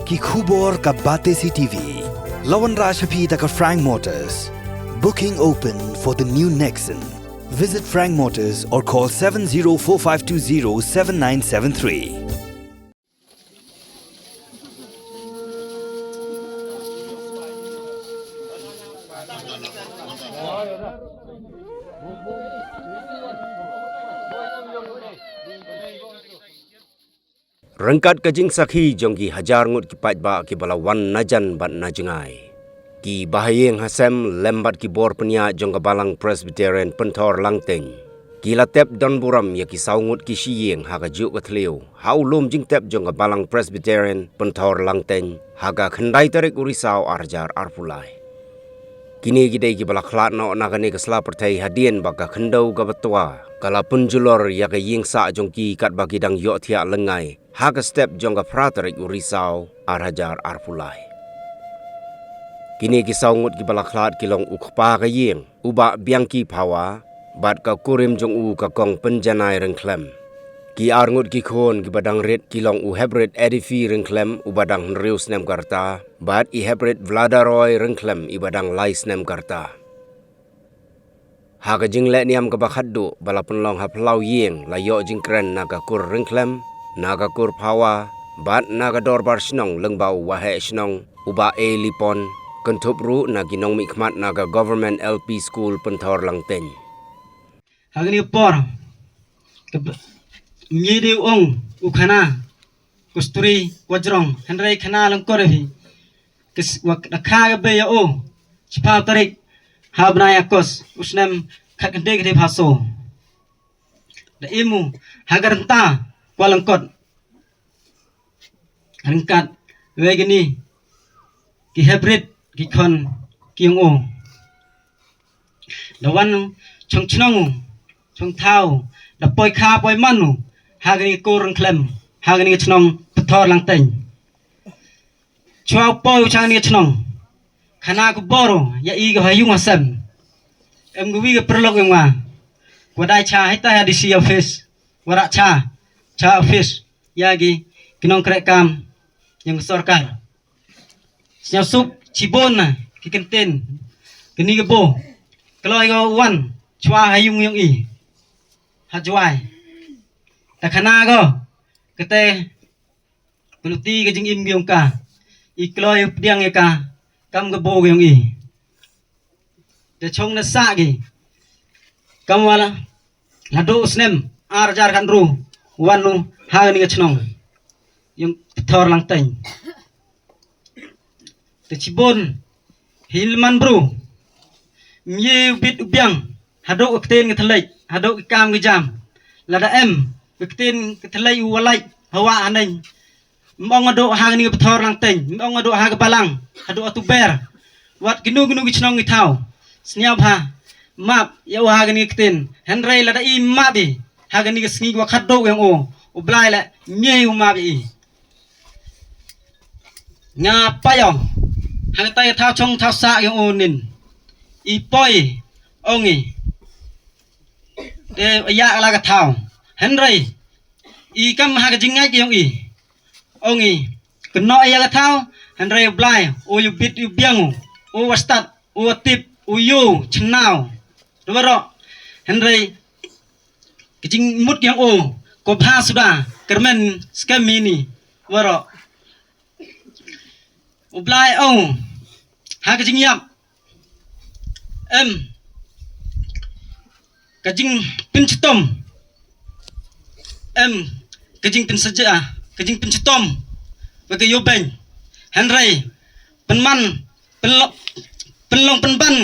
ki khubor ka bate si TV. Lawan Rashapi taka Frank Motors. Booking open for the new Nexon. Visit Frank Motors or call 7045207973. Rengkat kajing sakhi jongki hajar ngut ki pajba ki balawan najan bat najengai. Ki bahayeng hasem lembat ki bor penya jongka balang Presbyterian pentor langteng. Ki latep don buram ya ki saungut ki shiyeng haga juk katleo. Hau lom jing tep jongka balang Presbyterian pentor langteng haga khendai tarik urisau arjar arpulai. Kini gidai ki balak khlat no nagane kesla pertai hadien baka khendau gabatua. Kala penjulor ya ka ying sa jongki kat bagi dang yo thia lengai. Haga step jongka pratarik urisau arhajar arpulai. Kini kisau ngut ki balaklat kilong ukpa ka ying. Uba biangki pawa. Bat ka kurim jong u ka kong penjanai rengklem. Ki arngut ki khon ki badang rit kilong u hebrit edifi rengklem u badang nrius nem karta. Bat i hebrit vladaroy rengklem i badang lais nem karta. Haga jinglek niam ka bakhaddu balapun long haplau ying layo jingkren naga kur rengklem. Naga kur pawa, bat naga dorbar snong lengbau wahe snong, uba lipon, kentup ru nagi nong mikmat naga government LP school pentor langteng. Hagani por, miyedi ong ukana, kusturi wajrong, henry kana langkorevi, kis wakaka beya o, cipa tarik, habnaya kos, usnem kakendeg de paso. Da imu hagarenta. Walangkot rengkat wegini ki hybrid ki kon ki o lawan chong chnong chong thau da poi kha poi manu hagani ko rengklem hagani chnong pthor langteng chwa poi changni chnong khana ko boro ya i ga hayung asam em gwi ga perlok ngwa wadai cha hita di si office warak cha office yagi kinong kerekam yang sorkar senyap sup cibon na kikentin kini gebo kalau igo wan chua hayung yung i hajwai takana go kete peluti ke jing im yung ka ikloy piang ka kam gebo yung i de chong na sa gi kam wala ladu snem arjar kan ru wanu hagani chnong yung thor langteng te cibon hilman bro mye bit ubyang hado ukten ngethlai hado kam gejam lada em ukten kethlai walai hawa aneng mong ado hagani thor langteng mong ado hag balang hado atuber wat ginu chnong ngithau sniap ha map ya hagani kten henry lada i mabi hagani sngi wa khaddo yang o ublai la nye umabi nga payong hangtai thao chong thao sa yang onin ipoi ongi de ya la ka thao henry i kam ha ka jingai yang i ongi keno ya ka thao henry ublai o yu bit yu biang o wastat o tip o yu chnao doro henry kijing mut yang o ko bha sudah kermen skemini waro ublai ong ha kijing yap em kijing pincetom em kijing pin saja kijing pincetom bagi yobeng henry penman penlong penban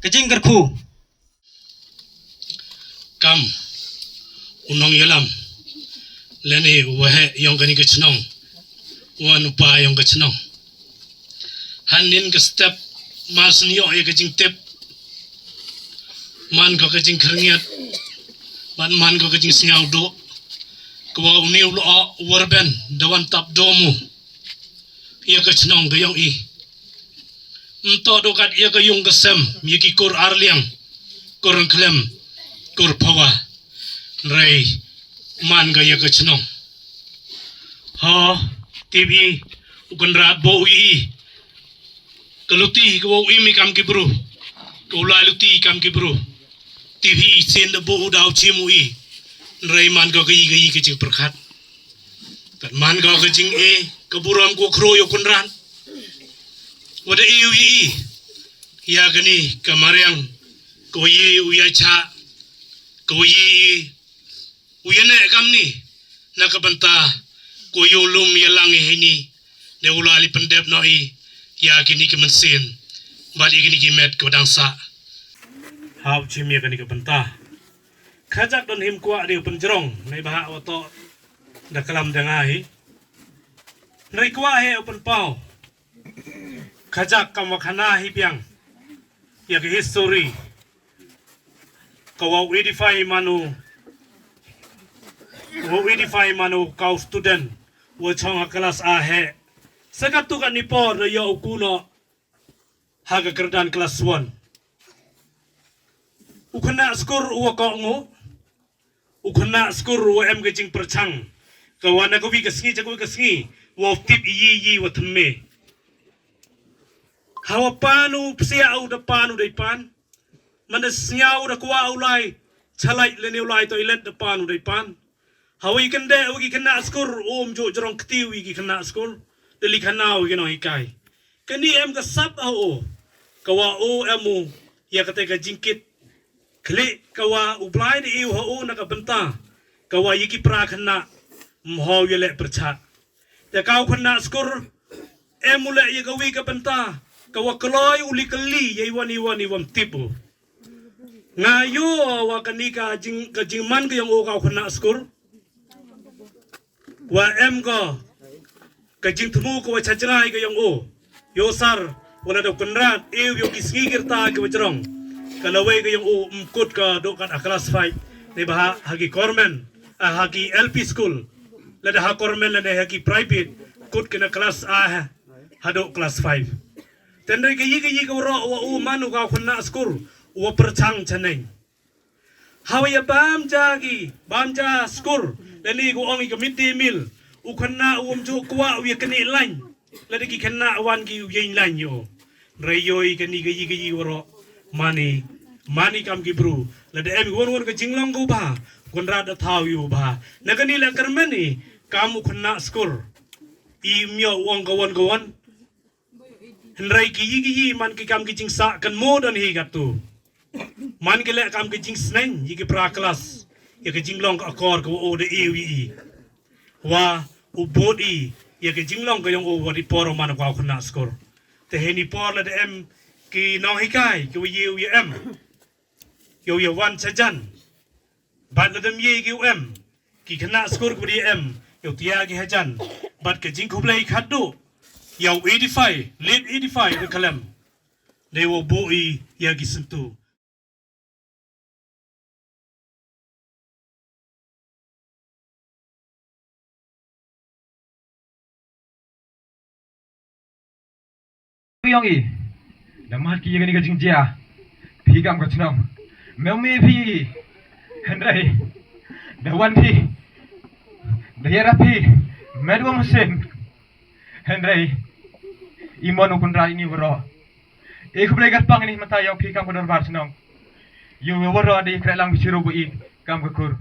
kijing gerku kam unong yalam leni wahe yong gani kechnong wan upa yong kechnong hanin ke step mas niyo ya kejing tip man ko kejing keringat man ko kejing singau do ko uni ulo warben dawan tap domu ya kechnong gayong i ento dokat ya kayung kesem yaki kur arliang kur klem kur pawa Ray man gaya kechnong ha TV ukon rat bo ui kaluti ko ui mi kam ki bro ko la luti kam ki bro TV sen de bo dau chimu i Raiman ko gayi ke cik perkat kat man ko ke jing keburam ko kro yo kunran wada iu i ya gani kamariang ko ye uya cha ko ye uyane kamni nakabanta ko yo lum yalang ini de ulali pendep noi ya gini ke mensin bali gini ki met ko dangsa hau chim ya gani ke banta Kajak don him kuat dia penjerong nai bahak wato dah kelam dengai nai kuat he open pau kajak kam wakana hi piang ya ke history kau edify manu kau student wo chong kelas A he sekat tu kan nipo de yo kuno haga kerdan kelas 1 ukena skor uwa ko ngo ukena skor uwa em ke jing perchang kawana ko wi kasngi jago kasngi wo tip yi wa thme hawa panu psia au da panu dai pan mana snyau da kwa au lai chalai le ne lai toilet da panu dai pan hawa ikan de wi kena skor jo jorong kti wi kena skor deli kana wi no hikai kani em ka sap au kawa o emu ya kate ka jingkit klik kawa ublai di iu ho na ka benta kawa yiki pra khana mho yele percha te kau khana skor emule ye ka wi ka benta kawa kloi uli kali ye wani wam tipu ngayo wa kanika jing man ka yang o kau khana skor wa em ka jing thumu ko wa chajrai ka yang o yosar wala do kunrat iu yo kisgi girta ka wajrong kalau we ke yang umkut ka do kat kelas 5 ne bah hagi kormen hagi LP school la dah kormen la hagi private kut kena kelas A hado kelas 5 tendai ke yi ro wa manu ka khunna school wa perchang chaneng hawaya bam ja school la ni go ongi committee mil u khunna ju kwa wi keni lain la diki kena wan gi yin lain yo rayoi keni ke yi ro mani kam ki bru la de em won ka jinglong ko ba konra da thaw yu ba nagani la karmani kam khunna skor i myo wong ka won henrai ki yi man ki kam ki jing sa kan modern hi gatu man ki le kam ki jing sneng yi ki pra class ya ki jinglong ka akor ko o de ewi wa u bodi ya ki jinglong ka yong o wa di poro man ka khunna skor te heni por la de em ki nong hikai ki wi em yo wan chajan bat la dem ye ki em ki khana skor ku di em yo tia ki hajan bat ke jing khublai khadu yo 85 late 85 de kalam le wo boi ya ki sentu yang namah ki yang ni ka jingjia phi kam ka chnam me phi henrai dawan phi dayara phi medwa musim henrai imon ukun ra ini woro ek boleh gat pang ni mata yang phi kam ka darbar chnam yu woro adi krelang bisiru bu ik kam ka kur